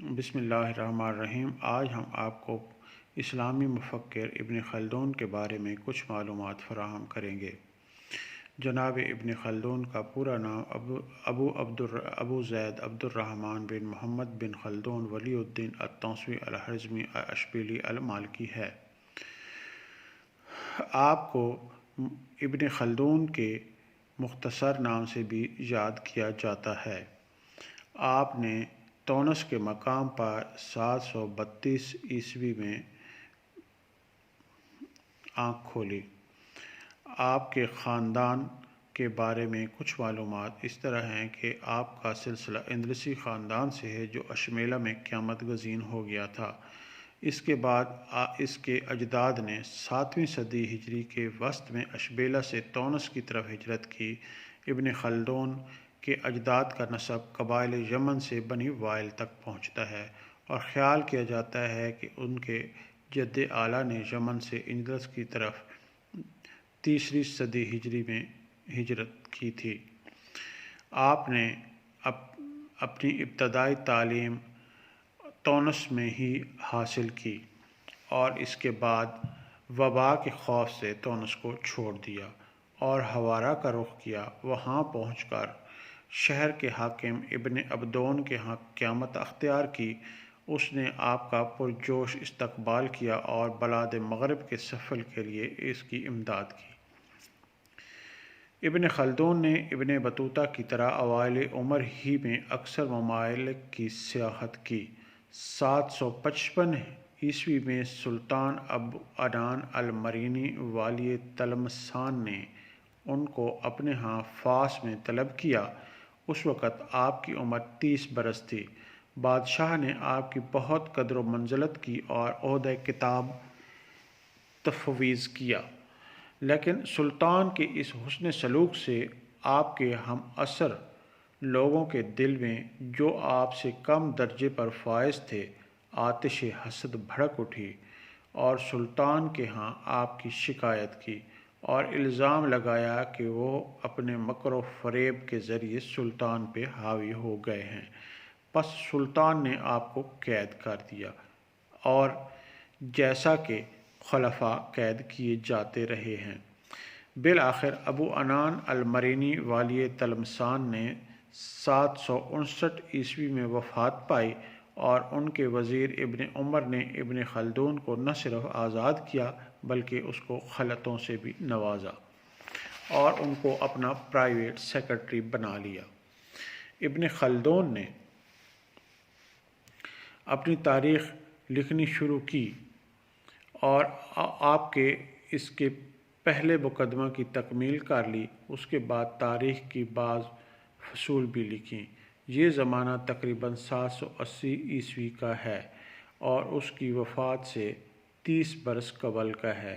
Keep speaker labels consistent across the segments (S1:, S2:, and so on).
S1: بسم اللہ الرحمن الرحیم۔ آج ہم آپ کو اسلامی مفکر ابن خلدون کے بارے میں کچھ معلومات فراہم کریں گے۔ جناب ابن خلدون کا پورا نام ابو زید عبد الرحمن بن محمد بن خلدون ولی الدین الطوسی الخوارزمی اشبیلی المالکی ہے۔ آپ کو ابن خلدون کے مختصر نام سے بھی یاد کیا جاتا ہے۔ آپ نے تونس کے مقام پر 732 عیسوی میں آنکھ کھولی۔ آپ کے خاندان کے بارے میں کچھ معلومات اس طرح ہیں کہ آپ کا سلسلہ اندلسی خاندان سے ہے جو اشمیلہ میں قیامت گزین ہو گیا تھا۔ اس کے بعد اس کے اجداد نے 7ویں صدی ہجری کے وسط میں اشبیلہ سے تونس کی طرف ہجرت کی۔ ابن خلدون کے اجداد کا نسب قبائل یمن سے بنی وائل تک پہنچتا ہے اور خیال کیا جاتا ہے کہ ان کے جد اعلیٰ نے یمن سے اندلس کی طرف 3 صدی ہجری میں ہجرت کی تھی۔ آپ نے اپنی ابتدائی تعلیم تونس میں ہی حاصل کی اور اس کے بعد وبا کے خوف سے تونس کو چھوڑ دیا اور ہوارہ کا رخ کیا۔ وہاں پہنچ کر شہر کے حاکم ابن عبدون کے ہاں قیامت اختیار کی۔ اس نے آپ کا پرجوش استقبال کیا اور بلاد مغرب کے سفر کے لیے اس کی امداد کی۔ ابن خلدون نے ابن بطوطہ کی طرح اوائل عمر ہی میں اکثر ممالک کی سیاحت کی۔ 755 عیسوی میں سلطان ابو عنان المرینی والی تلمسان نے ان کو اپنے ہاں فاس میں طلب کیا۔ اس وقت آپ کی عمر 30 برس تھی۔ بادشاہ نے آپ کی بہت قدر و منزلت کی اور عہدہ کتاب تفویض کیا، لیکن سلطان کے اس حسن سلوک سے آپ کے ہم عصر لوگوں کے دل میں جو آپ سے کم درجے پر فائز تھے آتش حسد بھڑک اٹھی اور سلطان کے ہاں آپ کی شکایت کی اور الزام لگایا کہ وہ اپنے مکر و فریب کے ذریعے سلطان پہ حاوی ہو گئے ہیں۔ پس سلطان نے آپ کو قید کر دیا اور جیسا کہ خلفاء قید کیے جاتے رہے ہیں۔ بالآخر ابو عنان المرینی والی تلمسان نے 759 عیسوی میں وفات پائی اور ان کے وزیر ابن عمر نے ابن خلدون کو نہ صرف آزاد کیا بلکہ اس کو خلعتوں سے بھی نوازا اور ان کو اپنا پرائیویٹ سیکرٹری بنا لیا۔ ابن خلدون نے اپنی تاریخ لکھنی شروع کی اور آپ کے اس کے پہلے مقدمہ کی تکمیل کر لی۔ اس کے بعد تاریخ کی بعض فصول بھی لکھیں۔ یہ زمانہ تقریباً 780 عیسوی کا ہے اور اس کی وفات سے 30 برس قبل کا ہے،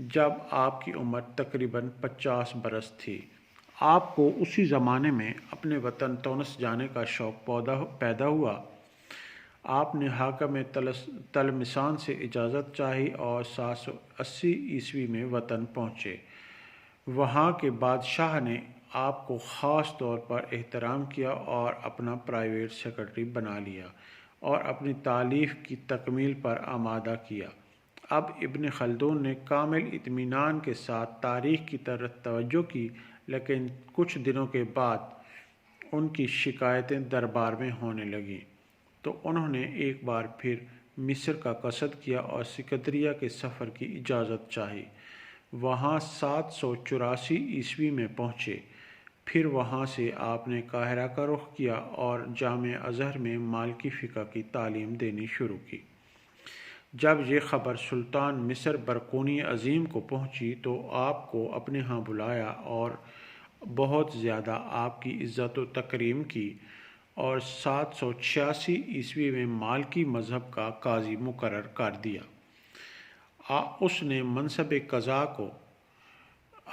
S1: جب آپ کی عمر تقریباً 50 برس تھی۔ آپ کو اسی زمانے میں اپنے وطن تونس جانے کا شوق پیدا ہوا۔ آپ نے حاکم تلمسان سے اجازت چاہی اور 780 عیسوی میں وطن پہنچے۔ وہاں کے بادشاہ نے آپ کو خاص طور پر احترام کیا اور اپنا پرائیویٹ سیکرٹری بنا لیا اور اپنی تالیف کی تکمیل پر آمادہ کیا۔ اب ابن خلدون نے کامل اطمینان کے ساتھ تاریخ کی طرف توجہ کی، لیکن کچھ دنوں کے بعد ان کی شکایتیں دربار میں ہونے لگیں تو انہوں نے ایک بار پھر مصر کا قصد کیا اور اسکندریہ کے سفر کی اجازت چاہی۔ وہاں 784 عیسوی میں پہنچے۔ پھر وہاں سے آپ نے قاہرہ کا رخ کیا اور جامعہ ازہر میں مالکی فقہ کی تعلیم دینی شروع کی۔ جب یہ خبر سلطان مصر برقونی عظیم کو پہنچی تو آپ کو اپنے ہاں بلایا اور بہت زیادہ آپ کی عزت و تکریم کی اور 786 عیسوی میں مالکی مذہب کا قاضی مقرر کر دیا۔ اس نے منصب قضاء کو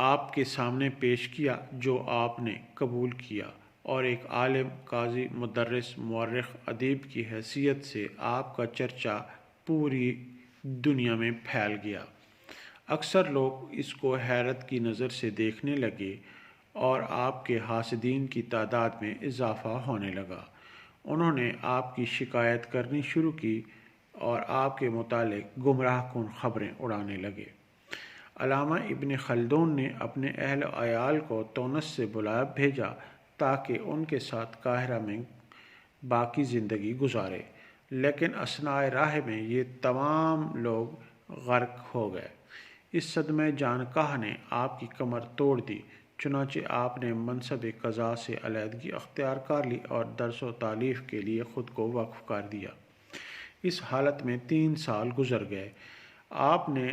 S1: آپ کے سامنے پیش کیا جو آپ نے قبول کیا اور ایک عالم، قاضی، مدرس، مورخ، ادیب کی حیثیت سے آپ کا چرچا پوری دنیا میں پھیل گیا۔ اکثر لوگ اس کو حیرت کی نظر سے دیکھنے لگے اور آپ کے حاسدین کی تعداد میں اضافہ ہونے لگا۔ انہوں نے آپ کی شکایت کرنی شروع کی اور آپ کے متعلق گمراہ کن خبریں اڑانے لگے۔ علامہ ابن خلدون نے اپنے اہل و عیال کو تونس سے بلا بھیجا تاکہ ان کے ساتھ قاہرہ میں باقی زندگی گزارے، لیکن اثناء راہ میں یہ تمام لوگ غرق ہو گئے۔ اس صدمہ جانکاہ نے آپ کی کمر توڑ دی، چنانچہ آپ نے منصب قضاء سے علیحدگی اختیار کر لی اور درس و تالیف کے لیے خود کو وقف کر دیا۔ اس حالت میں 3 سال گزر گئے۔ آپ نے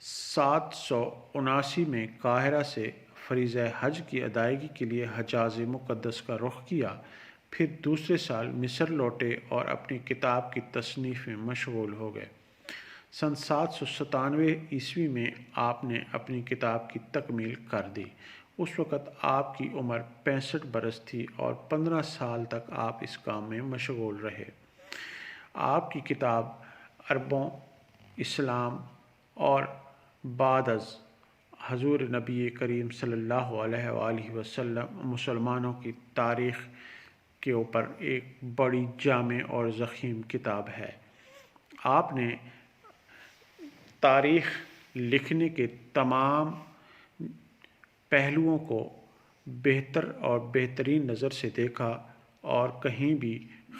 S1: 779 میں قاہرہ سے فریضہ حج کی ادائیگی کے لیے حجاز مقدس کا رخ کیا، پھر دوسرے سال مصر لوٹے اور اپنی کتاب کی تصنیف میں مشغول ہو گئے۔ سن 797 میں آپ نے اپنی کتاب کی تکمیل کر دی۔ اس وقت آپ کی عمر 65 برس تھی اور 15 سال تک آپ اس کام میں مشغول رہے۔ آپ کی کتاب عربوں، اسلام اور بعد از حضور نبی کریم صلی اللہ علیہ وآلہ وسلم مسلمانوں کی تاریخ کے اوپر ایک بڑی جامع اور ضخیم کتاب ہے۔ آپ نے تاریخ لکھنے کے تمام پہلوؤں کو بہتر اور بہترین نظر سے دیکھا اور کہیں بھی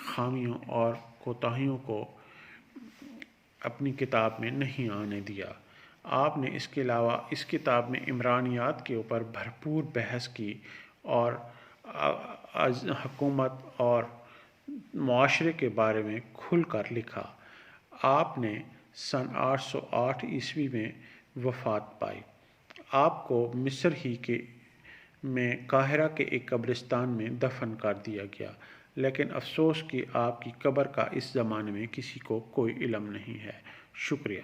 S1: خامیوں اور کوتاہیوں کو اپنی کتاب میں نہیں آنے دیا۔ آپ نے اس کے علاوہ اس کتاب میں عمرانیات کے اوپر بھرپور بحث کی اور حکومت اور معاشرے کے بارے میں کھل کر لکھا۔ آپ نے سن 808 میں وفات پائی۔ آپ کو مصر ہی میں قاہرہ کے ایک قبرستان میں دفن کر دیا گیا، لیکن افسوس کہ آپ کی قبر کا اس زمانے میں کسی کو کوئی علم نہیں ہے۔ شکریہ۔